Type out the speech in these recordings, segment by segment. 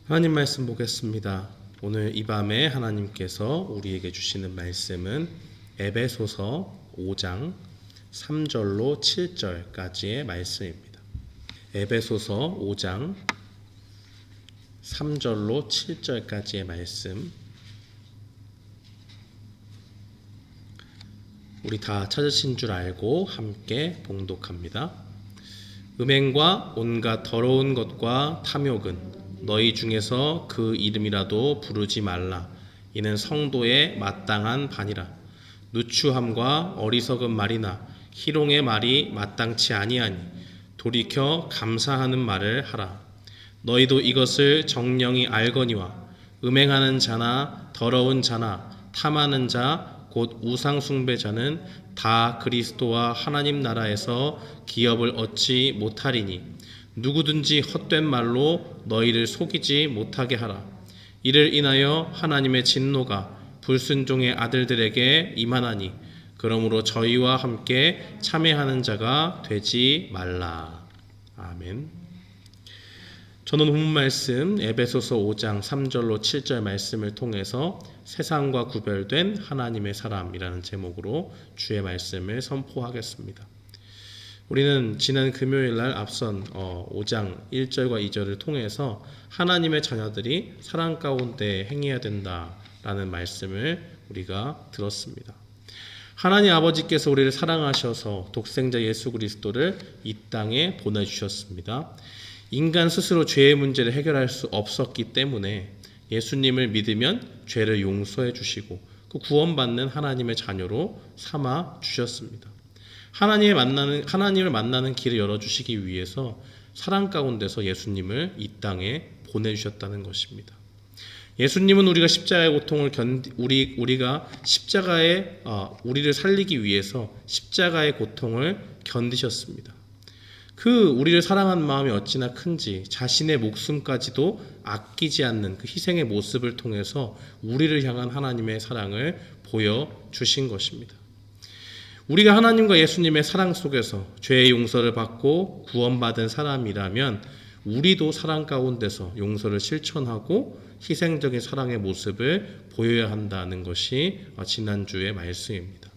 하나님 말씀 보겠습니다. 오늘 이 밤에 하나님께서 우리에게 주시는 말씀은 에베소서 5장 3절로 7절까지의 말씀입니다. 에베소서 5장 3절로 7절까지의 말씀, 우리 다 찾으신 줄 알고 함께 봉독합니다. 음행과 온갖 더러운 것과 탐욕은 너희 중에서 그 이름이라도 부르지 말라. 이는 성도의 마땅한 반이라. 누추함과 어리석은 말이나 희롱의 말이 마땅치 아니하니 돌이켜 감사하는 말을 하라. 너희도 이것을 정령이 알거니와 음행하는 자나 더러운 자나 탐하는 자 곧 우상 숭배자는 다 그리스도와 하나님 나라에서 기업을 얻지 못하리니 누구든지 헛된 말로 너희를 속이지 못하게 하라. 이를 인하여 하나님의 진노가 불순종의 아들들에게 임하나니 그러므로 저희와 함께 참회하는 자가 되지 말라. 아멘. 저는 본문 말씀 에베소서 5장 3절로 7절 말씀을 통해서 세상과 구별된 하나님의 사람이라는 제목으로 주의 말씀을 선포하겠습니다. 우리는 지난 금요일 날 앞선 5장 1절과 2절을 통해서 하나님의 자녀들이 사랑 가운데 행해야 된다라는 말씀을 우리가 들었습니다. 하나님 아버지께서 우리를 사랑하셔서 독생자 예수 그리스도를 이 땅에 보내주셨습니다. 인간 스스로 죄의 문제를 해결할 수 없었기 때문에 예수님을 믿으면 죄를 용서해 주시고 그 구원받는 하나님의 자녀로 삼아 주셨습니다. 하나님을 만나는 길을 열어주시기 위해서 사랑 가운데서 예수님을 이 땅에 보내주셨다는 것입니다. 예수님은 우리가 십자가의 고통을 우리가 십자가에 우리를 살리기 위해서 십자가의 고통을 견디셨습니다. 우리를 사랑하는 마음이 어찌나 큰지 자신의 목숨까지도 아끼지 않는 그 희생의 모습을 통해서 우리를 향한 하나님의 사랑을 보여주신 것입니다. 우리가 하나님과 예수님의 사랑 속에서 죄의 용서를 받고 구원받은 사람이라면 우리도 사랑 가운데서 용서를 실천하고 희생적인 사랑의 모습을 보여야 한다는 것이 지난주의 말씀입니다.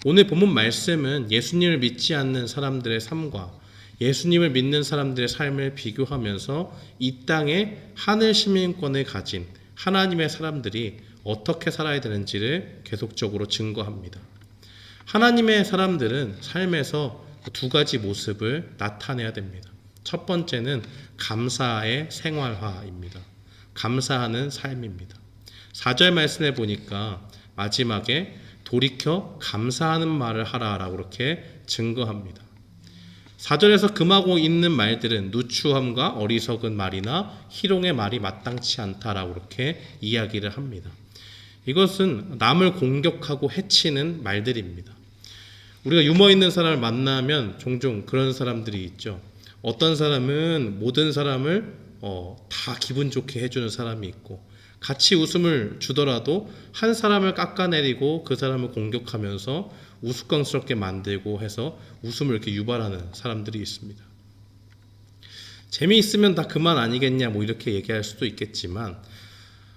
오늘 본문 말씀은 예수님을 믿지 않는 사람들의 삶과 예수님을 믿는 사람들의 삶을 비교하면서 이 땅에 하늘 시민권을 가진 하나님의 사람들이 어떻게 살아야 되는지를 계속적으로 증거합니다. 하나님의 사람들은 삶에서 두 가지 모습을 나타내야 됩니다. 첫 번째는 감사의 생활화입니다. 감사하는 삶입니다. 4절 말씀에 보니까 마지막에 돌이켜 감사하는 말을 하라라고 이렇게 증거합니다. 4절에서 금하고 있는 말들은 누추함과 어리석은 말이나 희롱의 말이 마땅치 않다라고 이렇게 이야기를 합니다. 이것은 남을 공격하고 해치는 말들입니다. 우리가 유머 있는 사람을 만나면 종종 그런 사람들이 있죠. 어떤 사람은 모든 사람을 다 기분 좋게 해주는 사람이 있고 같이 웃음을 주더라도 한 사람을 깎아내리고 그 사람을 공격하면서 우스꽝스럽게 만들고 해서 웃음을 이렇게 유발하는 사람들이 있습니다. 재미있으면 다 그만 아니겠냐 이렇게 얘기할 수도 있겠지만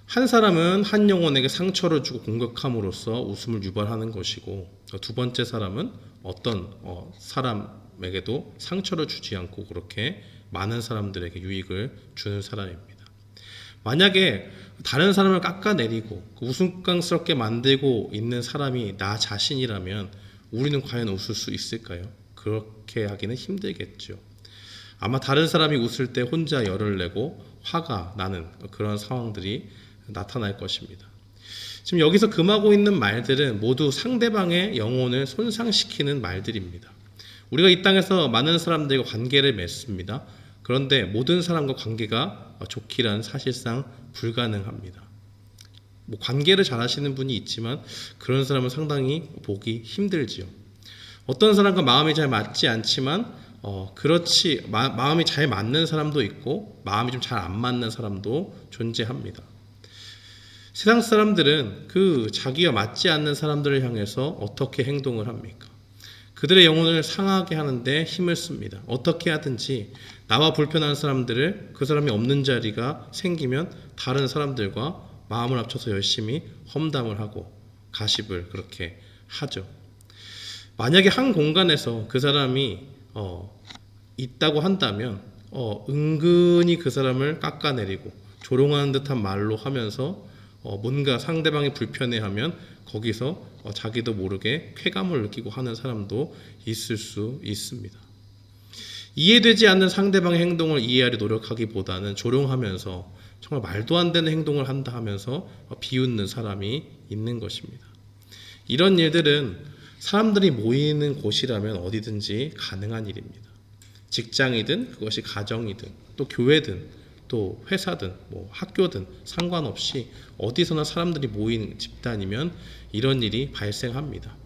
한 사람은 한 영혼에게 상처를 주고 공격함으로써 웃음을 유발하는 것이고 두 번째 사람은 어떤 사람에게도 상처를 주지 않고 그렇게 많은 사람들에게 유익을 주는 사람입니다. 만약에 다른 사람을 깎아내리고 우스꽝스럽게 만들고 있는 사람이 나 자신이라면 우리는 과연 웃을 수 있을까요? 그렇게 하기는 힘들겠죠. 아마 다른 사람이 웃을 때 혼자 열을 내고 화가 나는 그런 상황들이 나타날 것입니다. 지금 여기서 금하고 있는 말들은 모두 상대방의 영혼을 손상시키는 말들입니다. 우리가 이 땅에서 많은 사람들과 관계를 맺습니다. 그런데 모든 사람과 관계가 좋기란 사실상 불가능합니다. 관계를 잘 하시는 분이 있지만 그런 사람은 상당히 보기 힘들지요. 어떤 사람과 마음이 잘 맞지 않지만 마음이 잘 맞는 사람도 있고 마음이 좀 잘 안 맞는 사람도 존재합니다. 세상 사람들은 자기와 맞지 않는 사람들을 향해서 어떻게 행동을 합니까? 그들의 영혼을 상하게 하는데 힘을 씁니다. 어떻게 하든지 나와 불편한 사람들을, 그 사람이 없는 자리가 생기면 다른 사람들과 마음을 합쳐서 열심히 험담을 하고 가십을 그렇게 하죠. 만약에 한 공간에서 그 사람이 있다고 한다면 은근히 그 사람을 깎아내리고 조롱하는 듯한 말로 하면서 뭔가 상대방이 불편해하면 거기서 자기도 모르게 쾌감을 느끼고 하는 사람도 있을 수 있습니다. 이해되지 않는 상대방의 행동을 이해하려 노력하기보다는 조롱하면서 정말 말도 안 되는 행동을 한다 하면서 비웃는 사람이 있는 것입니다. 이런 일들은 사람들이 모이는 곳이라면 어디든지 가능한 일입니다. 직장이든 그것이 가정이든 또 교회든 또 회사든 뭐 학교든 상관없이 어디서나 사람들이 모인 집단이면 이런 일이 발생합니다.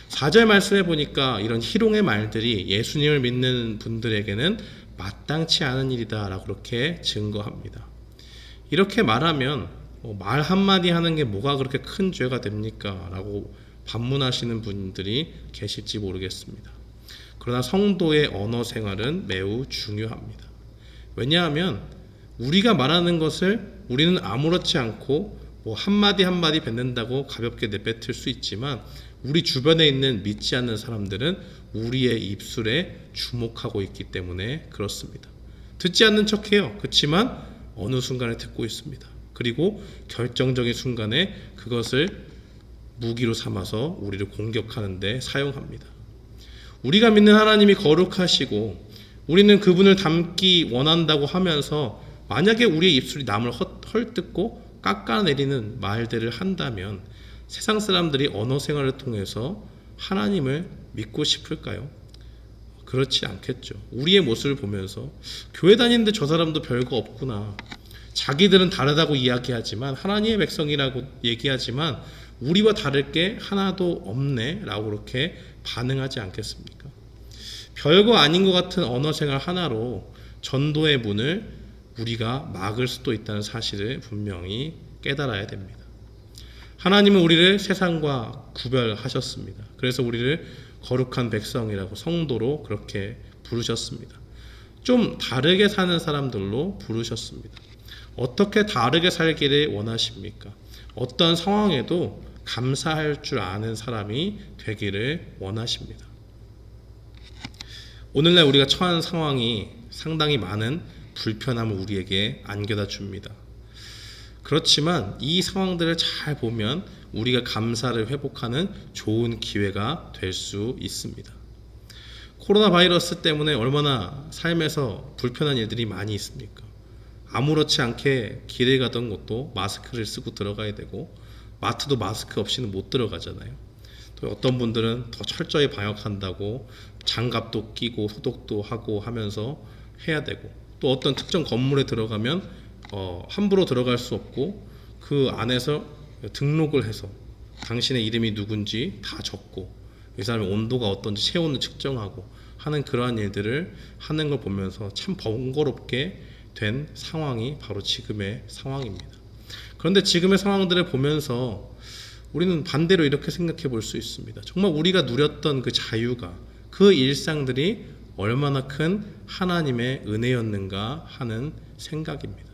4절 말씀해 보니까 이런 희롱의 말들이 예수님을 믿는 분들에게는 마땅치 않은 일이다 라고 그렇게 증거합니다. 이렇게 말하면 말 한마디 하는 게 뭐가 그렇게 큰 죄가 됩니까? 라고 반문하시는 분들이 계실지 모르겠습니다. 그러나 성도의 언어 생활은 매우 중요합니다. 왜냐하면 우리가 말하는 것을 우리는 아무렇지 않고 한마디 한마디 뱉는다고 가볍게 내뱉을 수 있지만 우리 주변에 있는 믿지 않는 사람들은 우리의 입술에 주목하고 있기 때문에 그렇습니다. 듣지 않는 척해요. 그렇지만 어느 순간에 듣고 있습니다. 그리고 결정적인 순간에 그것을 무기로 삼아서 우리를 공격하는 데 사용합니다. 우리가 믿는 하나님이 거룩하시고 우리는 그분을 닮기 원한다고 하면서 만약에 우리의 입술이 남을 헐뜯고 깎아내리는 말들을 한다면 세상 사람들이 언어 생활을 통해서 하나님을 믿고 싶을까요? 그렇지 않겠죠. 우리의 모습을 보면서 교회 다니는데 저 사람도 별거 없구나. 자기들은 다르다고 이야기하지만 하나님의 백성이라고 얘기하지만 우리와 다를 게 하나도 없네 라고 그렇게 반응하지 않겠습니까? 별거 아닌 것 같은 언어 생활 하나로 전도의 문을 우리가 막을 수도 있다는 사실을 분명히 깨달아야 됩니다. 하나님은 우리를 세상과 구별하셨습니다. 그래서 우리를 거룩한 백성이라고 성도로 그렇게 부르셨습니다. 좀 다르게 사는 사람들로 부르셨습니다. 어떻게 다르게 살기를 원하십니까? 어떤 상황에도 감사할 줄 아는 사람이 되기를 원하십니다. 오늘날 우리가 처한 상황이 상당히 많은 불편함을 우리에게 안겨다 줍니다. 그렇지만 이 상황들을 잘 보면 우리가 감사를 회복하는 좋은 기회가 될 수 있습니다. 코로나 바이러스 때문에 얼마나 삶에서 불편한 일들이 많이 있습니까? 아무렇지 않게 길에 가던 곳도 마스크를 쓰고 들어가야 되고 마트도 마스크 없이는 못 들어가잖아요. 또 어떤 분들은 더 철저히 방역한다고 장갑도 끼고 소독도 하고 하면서 해야 되고 또 어떤 특정 건물에 들어가면 함부로 들어갈 수 없고 그 안에서 등록을 해서 당신의 이름이 누군지 다 적고 이 사람의 온도가 어떤지 체온을 측정하고 하는 그러한 일들을 하는 걸 보면서 참 번거롭게 된 상황이 바로 지금의 상황입니다. 그런데 지금의 상황들을 보면서 우리는 반대로 이렇게 생각해 볼 수 있습니다. 정말 우리가 누렸던 그 자유가 그 일상들이 얼마나 큰 하나님의 은혜였는가 하는 생각입니다.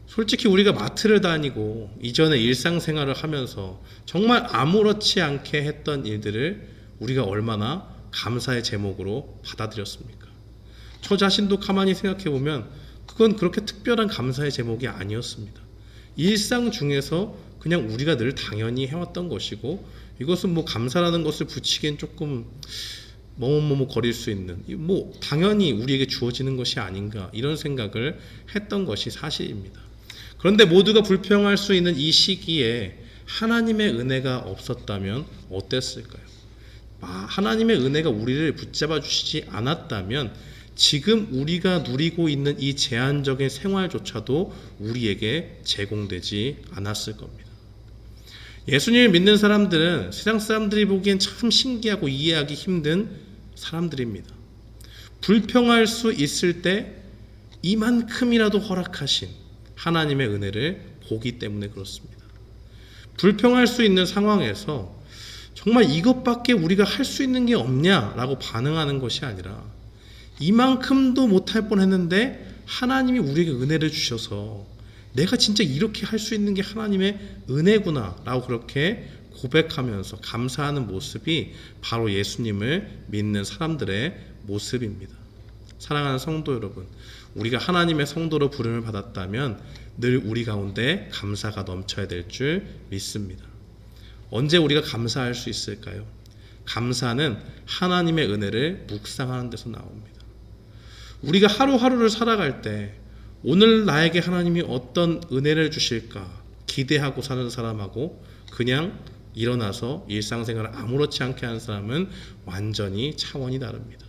솔직히 우리가 마트를 다니고 이전에 일상생활을 하면서 정말 아무렇지 않게 했던 일들을 우리가 얼마나 감사의 제목으로 받아들였습니까? 저 자신도 가만히 생각해 보면 그건 그렇게 특별한 감사의 제목이 아니었습니다. 일상 중에서 그냥 우리가 늘 당연히 해왔던 것이고 이것은 감사라는 것을 붙이기엔 조금 거릴 수 있는 당연히 우리에게 주어지는 것이 아닌가 이런 생각을 했던 것이 사실입니다. 그런데 모두가 불평할 수 있는 이 시기에 하나님의 은혜가 없었다면 어땠을까요? 하나님의 은혜가 우리를 붙잡아 주시지 않았다면 지금 우리가 누리고 있는 이 제한적인 생활조차도 우리에게 제공되지 않았을 겁니다. 예수님을 믿는 사람들은 세상 사람들이 보기엔 참 신기하고 이해하기 힘든 사람들입니다. 불평할 수 있을 때 이만큼이라도 허락하신 하나님의 은혜를 보기 때문에 그렇습니다. 불평할 수 있는 상황에서 정말 이것밖에 우리가 할 수 있는 게 없냐라고 반응하는 것이 아니라 이만큼도 못할 뻔했는데 하나님이 우리에게 은혜를 주셔서 내가 진짜 이렇게 할 수 있는 게 하나님의 은혜구나라고 그렇게 고백하면서 감사하는 모습이 바로 예수님을 믿는 사람들의 모습입니다. 사랑하는 성도 여러분, 우리가 하나님의 성도로 부름을 받았다면 늘 우리 가운데 감사가 넘쳐야 될 줄 믿습니다. 언제 우리가 감사할 수 있을까요? 감사는 하나님의 은혜를 묵상하는 데서 나옵니다. 우리가 하루하루를 살아갈 때 오늘 나에게 하나님이 어떤 은혜를 주실까 기대하고 사는 사람하고 그냥 일어나서 일상생활을 아무렇지 않게 하는 사람은 완전히 차원이 다릅니다.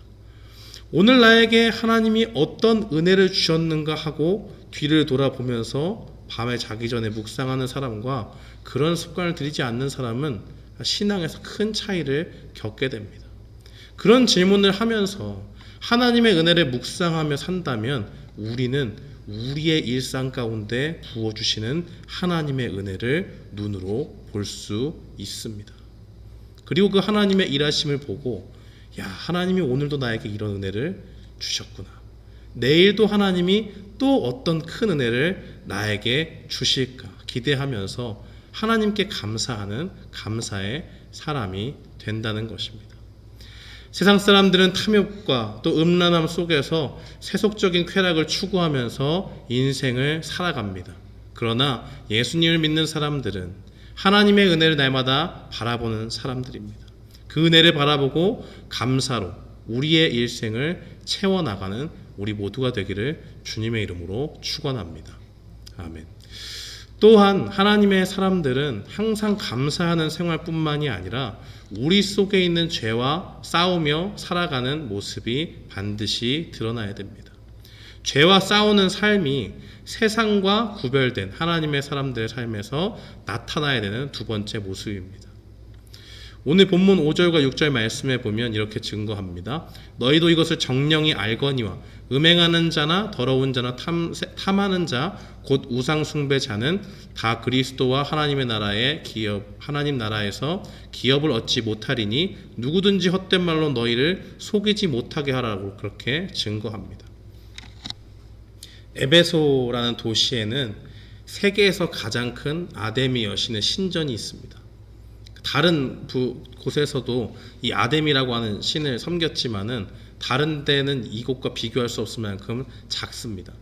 오늘 나에게 하나님이 어떤 은혜를 주셨는가 하고 뒤를 돌아보면서 밤에 자기 전에 묵상하는 사람과 그런 습관을 들이지 않는 사람은 신앙에서 큰 차이를 겪게 됩니다. 그런 질문을 하면서 하나님의 은혜를 묵상하며 산다면 우리는 우리의 일상 가운데 부어주시는 하나님의 은혜를 눈으로 볼 수 있습니다. 그리고 그 하나님의 일하심을 보고 야, 하나님이 오늘도 나에게 이런 은혜를 주셨구나. 내일도 하나님이 또 어떤 큰 은혜를 나에게 주실까 기대하면서 하나님께 감사하는 감사의 사람이 된다는 것입니다. 세상 사람들은 탐욕과 또 음란함 속에서 세속적인 쾌락을 추구하면서 인생을 살아갑니다. 그러나 예수님을 믿는 사람들은 하나님의 은혜를 날마다 바라보는 사람들입니다. 그 은혜를 바라보고 감사로 우리의 일생을 채워나가는 우리 모두가 되기를 주님의 이름으로 축원합니다. 아멘. 또한 하나님의 사람들은 항상 감사하는 생활뿐만이 아니라 우리 속에 있는 죄와 싸우며 살아가는 모습이 반드시 드러나야 됩니다. 죄와 싸우는 삶이 세상과 구별된 하나님의 사람들의 삶에서 나타나야 되는 두 번째 모습입니다. 오늘 본문 5절과 6절 말씀에 보면 이렇게 증거합니다. 너희도 이것을 정령이 알거니와 음행하는 자나 더러운 자나 탐하는 자 곧 우상 숭배자는 다 그리스도와 하나님의 나라의 하나님 나라에서 기업을 얻지 못하리니 누구든지 헛된 말로 너희를 속이지 못하게 하라고 그렇게 증거합니다. 에베소라는 도시에는 세계에서 가장 큰 아데미 여신의 신전이 있습니다. 다른 곳에서도 이 아데미라고 하는 신을 섬겼지만은 다른 데는 이곳과 비교할 수 없을 만큼 작습니다.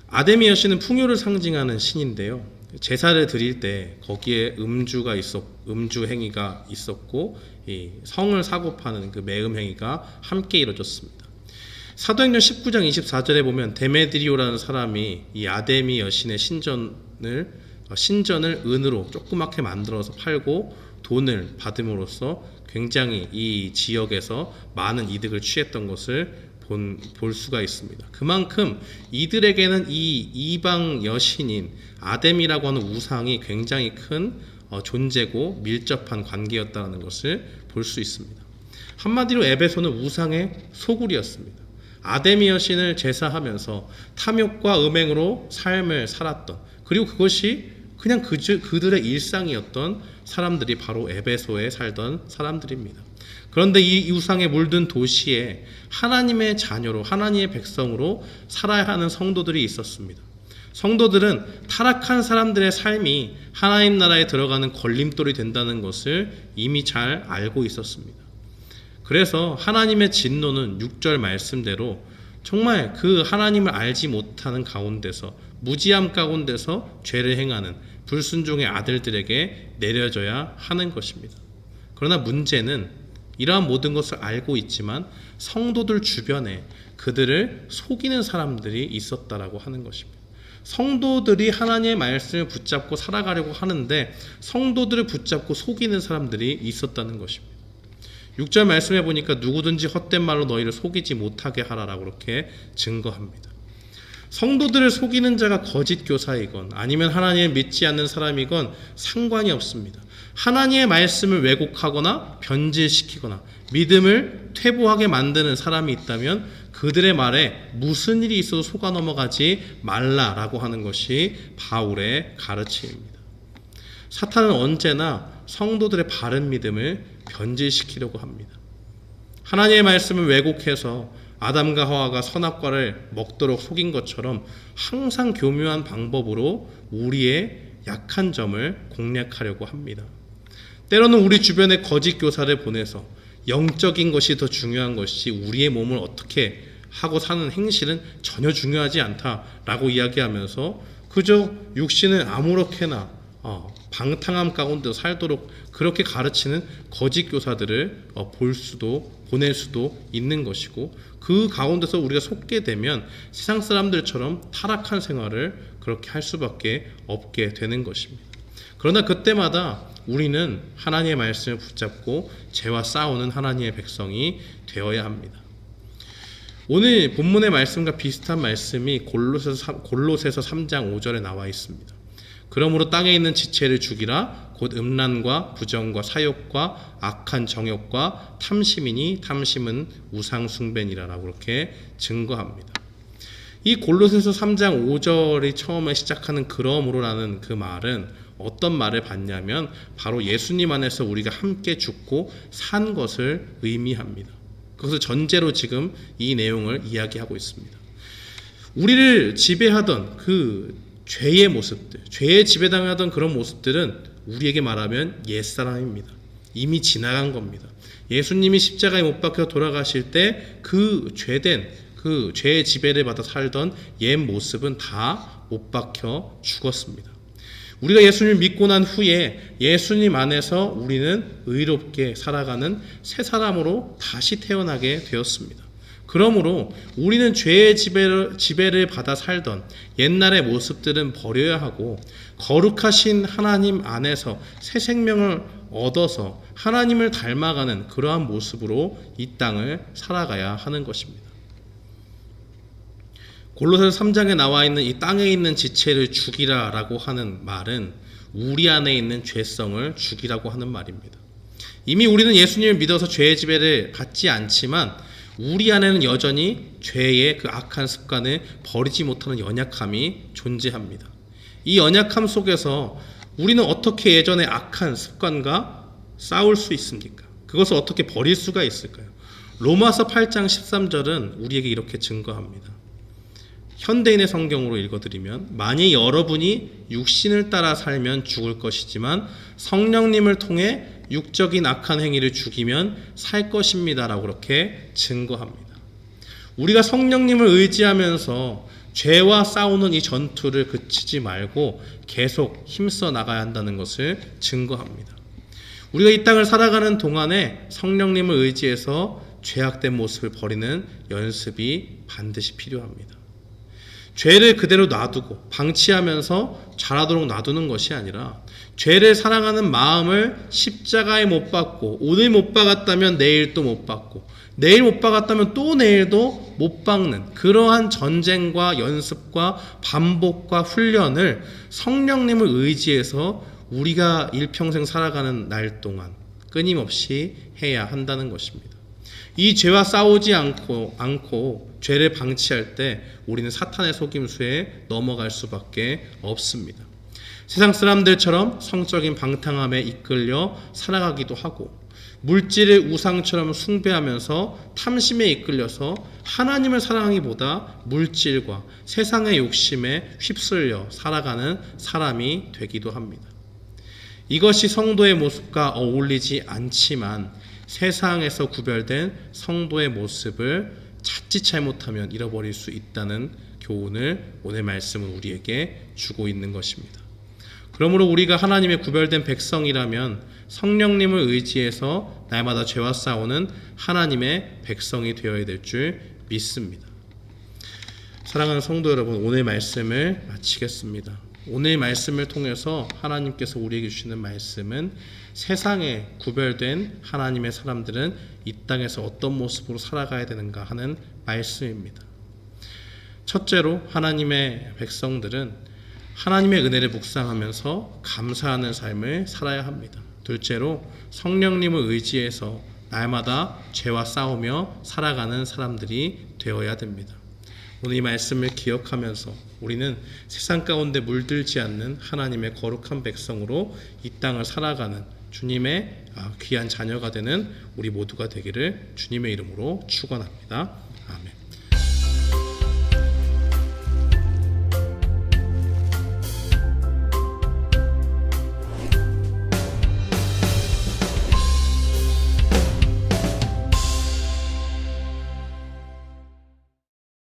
아데미 여신은 풍요를 상징하는 신인데요. 제사를 드릴 때 거기에 음주 행위가 있었고 이 성을 사고 파는 그 매음 행위가 함께 이루어졌습니다. 사도행전 19장 24절에 보면 데메드리오라는 사람이 이 아데미 여신의 신전을 은으로 조그맣게 만들어서 팔고 돈을 받음으로써 굉장히 이 지역에서 많은 이득을 취했던 것을 볼 수가 있습니다. 그만큼 이들에게는 이 이방 여신인 아데미라고 하는 우상이 굉장히 큰 존재고 밀접한 관계였다는 것을 볼 수 있습니다. 한마디로 에베소는 우상의 소굴이었습니다. 아데미 여신을 제사하면서 탐욕과 음행으로 삶을 살았던, 그리고 그것이 그냥 그들의 일상이었던 사람들이 바로 에베소에 살던 사람들입니다. 그런데 이 우상에 물든 도시에 하나님의 자녀로 하나님의 백성으로 살아야 하는 성도들이 있었습니다. 성도들은 타락한 사람들의 삶이 하나님 나라에 들어가는 걸림돌이 된다는 것을 이미 잘 알고 있었습니다. 그래서 하나님의 진노는 6절 말씀대로 정말 그 하나님을 알지 못하는 가운데서 무지함 가운데서 죄를 행하는 불순종의 아들들에게 내려져야 하는 것입니다. 그러나 문제는 이러한 모든 것을 알고 있지만 성도들 주변에 그들을 속이는 사람들이 있었다라고 하는 것입니다. 성도들이 하나님의 말씀을 붙잡고 살아가려고 하는데 성도들을 붙잡고 속이는 사람들이 있었다는 것입니다. 6절 말씀해 보니까 누구든지 헛된 말로 너희를 속이지 못하게 하라라고 그렇게 증거합니다. 성도들을 속이는 자가 거짓 교사이건 아니면 하나님을 믿지 않는 사람이건 상관이 없습니다. 하나님의 말씀을 왜곡하거나 변질시키거나 믿음을 퇴보하게 만드는 사람이 있다면 그들의 말에 무슨 일이 있어도 속아 넘어가지 말라라고 하는 것이 바울의 가르침입니다. 사탄은 언제나 성도들의 바른 믿음을 변질시키려고 합니다. 하나님의 말씀을 왜곡해서 아담과 하와가 선악과를 먹도록 속인 것처럼 항상 교묘한 방법으로 우리의 약한 점을 공략하려고 합니다. 때로는 우리 주변에 거짓 교사를 보내서 영적인 것이 더 중요한 것이 우리의 몸을 어떻게 하고 사는 행실은 전혀 중요하지 않다라고 이야기하면서 그저 육신을 아무렇게나 방탕함 가운데 살도록 그렇게 가르치는 거짓 교사들을 보낼 수도 있는 것이고, 그 가운데서 우리가 속게 되면 세상 사람들처럼 타락한 생활을 그렇게 할 수밖에 없게 되는 것입니다. 그러나 그때마다 우리는 하나님의 말씀을 붙잡고 죄와 싸우는 하나님의 백성이 되어야 합니다. 오늘 본문의 말씀과 비슷한 말씀이 골로새서 3장 5절에 나와 있습니다. 그러므로 땅에 있는 지체를 죽이라. 곧 음란과 부정과 사욕과 악한 정욕과 탐심이니 탐심은 우상 숭배니라라고 그렇게 증거합니다. 이 골로새서 3장 5절이 처음에 시작하는 그러므로라는 그 말은 어떤 말을 받냐면 바로 예수님 안에서 우리가 함께 죽고 산 것을 의미합니다. 그것을 전제로 지금 이 내용을 이야기하고 있습니다. 우리를 지배하던 그 죄의 모습들, 죄에 지배당하던 그런 모습들은 우리에게 말하면 옛사람입니다. 이미 지나간 겁니다. 예수님이 십자가에 못 박혀 돌아가실 때 그 죄된 그 죄의 지배를 받아 살던 옛 모습은 다 못 박혀 죽었습니다. 우리가 예수님을 믿고 난 후에 예수님 안에서 우리는 의롭게 살아가는 새 사람으로 다시 태어나게 되었습니다. 그러므로 우리는 죄의 지배를 받아 살던 옛날의 모습들은 버려야 하고 거룩하신 하나님 안에서 새 생명을 얻어서 하나님을 닮아가는 그러한 모습으로 이 땅을 살아가야 하는 것입니다. 골로새서 3장에 나와 있는 이 땅에 있는 지체를 죽이라 라고 하는 말은 우리 안에 있는 죄성을 죽이라고 하는 말입니다. 이미 우리는 예수님을 믿어서 죄의 지배를 받지 않지만 우리 안에는 여전히 죄의 그 악한 습관을 버리지 못하는 연약함이 존재합니다. 이 연약함 속에서 우리는 어떻게 예전의 악한 습관과 싸울 수 있습니까? 그것을 어떻게 버릴 수가 있을까요? 로마서 8장 13절은 우리에게 이렇게 증거합니다. 현대인의 성경으로 읽어드리면 만일 여러분이 육신을 따라 살면 죽을 것이지만 성령님을 통해 육적인 악한 행위를 죽이면 살 것입니다 라고 그렇게 증거합니다. 우리가 성령님을 의지하면서 죄와 싸우는 이 전투를 그치지 말고 계속 힘써 나가야 한다는 것을 증거합니다. 우리가 이 땅을 살아가는 동안에 성령님을 의지해서 죄악된 모습을 버리는 연습이 반드시 필요합니다. 죄를 그대로 놔두고 방치하면서 잘하도록 놔두는 것이 아니라 죄를 사랑하는 마음을 십자가에 못 박고 오늘 못 박았다면 내일 또 못 박고 내일 못 박았다면 또 내일도 못 박는 그러한 전쟁과 연습과 반복과 훈련을 성령님을 의지해서 우리가 일평생 살아가는 날 동안 끊임없이 해야 한다는 것입니다. 이 죄와 싸우지 않고 죄를 방치할 때 우리는 사탄의 속임수에 넘어갈 수밖에 없습니다. 세상 사람들처럼 성적인 방탕함에 이끌려 살아가기도 하고 물질을 우상처럼 숭배하면서 탐심에 이끌려서 하나님을 사랑하기보다 물질과 세상의 욕심에 휩쓸려 살아가는 사람이 되기도 합니다. 이것이 성도의 모습과 어울리지 않지만 세상에서 구별된 성도의 모습을 자칫 잘못하면 잃어버릴 수 있다는 교훈을 오늘 말씀은 우리에게 주고 있는 것입니다. 그러므로 우리가 하나님의 구별된 백성이라면 성령님을 의지해서 날마다 죄와 싸우는 하나님의 백성이 되어야 될 줄 믿습니다. 사랑하는 성도 여러분, 오늘 말씀을 마치겠습니다. 오늘 말씀을 통해서 하나님께서 우리에게 주시는 말씀은 세상에 구별된 하나님의 사람들은 이 땅에서 어떤 모습으로 살아가야 되는가 하는 말씀입니다. 첫째로 하나님의 백성들은 하나님의 은혜를 묵상하면서 감사하는 삶을 살아야 합니다. 둘째로 성령님을 의지해서 날마다 죄와 싸우며 살아가는 사람들이 되어야 됩니다. 오늘 이 말씀을 기억하면서 우리는 세상 가운데 물들지 않는 하나님의 거룩한 백성으로 이 땅을 살아가는 주님의 귀한 자녀가 되는 우리 모두가 되기를 주님의 이름으로 축원합니다. 아멘.